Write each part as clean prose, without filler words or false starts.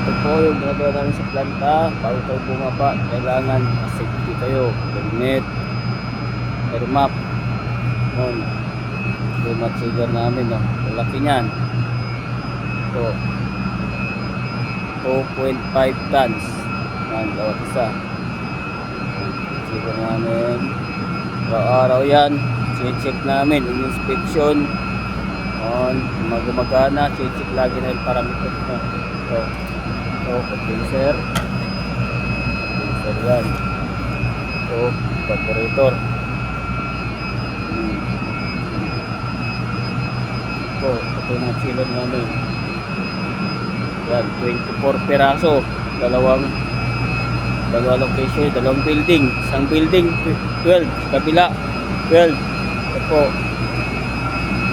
Ito po yung ginagawa namin sa planta. Bago kayo bumaba, kailangan safety kayo. Helmet, air map. Yun. Yung matsigar namin, no? Malaki niyan. Ito. 2.5 tons. Yan, bawat isa. Matsigar namin. Araw-araw yan. Check namin. Inspection. On, gumagana. Check lagi na yung parameter na. Ito. Ito, condenser. Condenser yan. Ito, evaporator. Ito yung chiller namin. Yan, 24 peraso. Dalawang location, dalawang building. Isang building, 12. Kabila, 12. Ito po.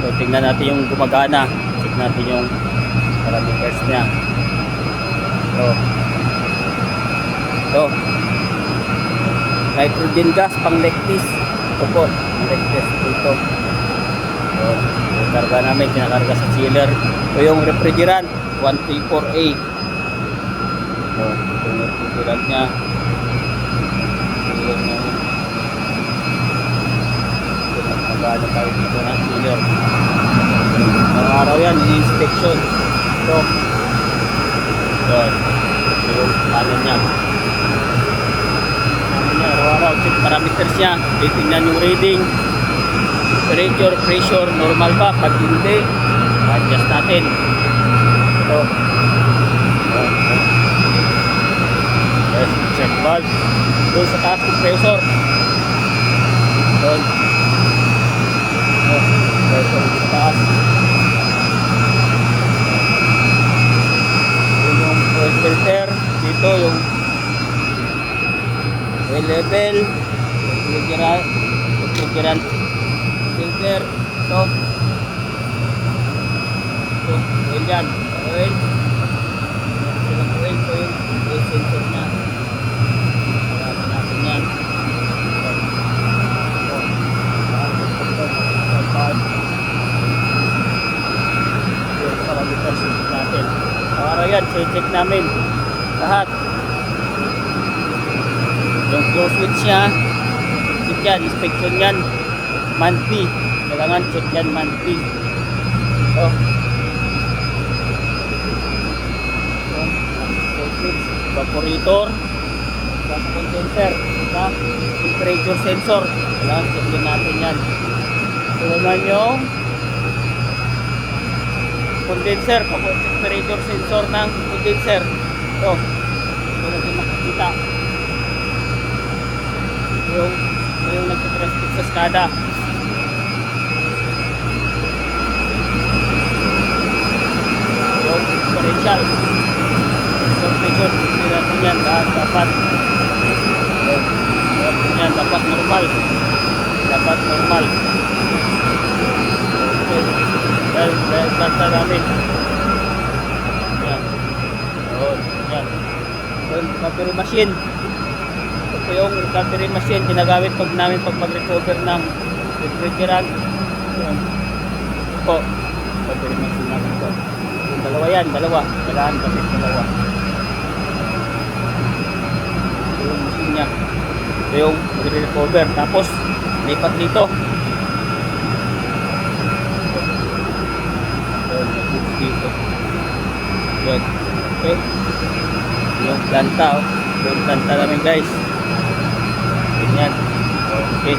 So, tingnan natin yung gumagana. Check natin yung parameters niya. Ito. Nitrogen gas pang lectis. Ito po, lectis dito. So, yung karga namin, kinakarga sa chiller. Ito yung refrigerant, 134A. So, ito yung refrigerant niya. Chiller namin. Ito, nagmagana tayo dito ng chiller. Araw-araw yan, inspection. Ito. Yun. Ito yung kanan niya. Araw-araw, check parameters niya. Titingnan yung reading. Temperature, pressure, normal ba? Pag hindi, adjust natin. Ito. Yes, check valve. Doon sa taas compressor. Doon. Compressor sa taas. Doon yung oil filter. Dito yung oil level. Refrigerant filter. Ito. Ito. Oil yan. Oil. Ito yung oil sensor na. Marami natin yan. Yung parameters natin. Para yan, check namin. Lahat. Yung flow switch nya. Check yan, inspection yan. Monthly. Kailangan check yan monthly. Ito. Evaporator. Gas condenser. Temperature sensor. Kailangan check din natin yan. Ito naman yung condenser. Temperature sensor ng condenser. Ito. Ito natin makikita. Yung nagtitrespect sa skada. Yung differential. So, pressure. Hindi natin yan. Dapat. Yan, dapat normal. Dapat normal. Okay. Dahil planta namin. Yan. Yan. Yung recovery machine. Ito yung recovery machine ginagamit pag mag-recover ng refrigerant. Yan. Ito po. Recovery machine namin ito. Yung dalawa yan. Dalawa. Kailangan kapit dalawa. Ito yung machine niya. Ito yung mag-recover. Tapos lipat dito. Dito. Yan. Okay. Yung planta. Yung planta namin guys. Ganyan. Okay.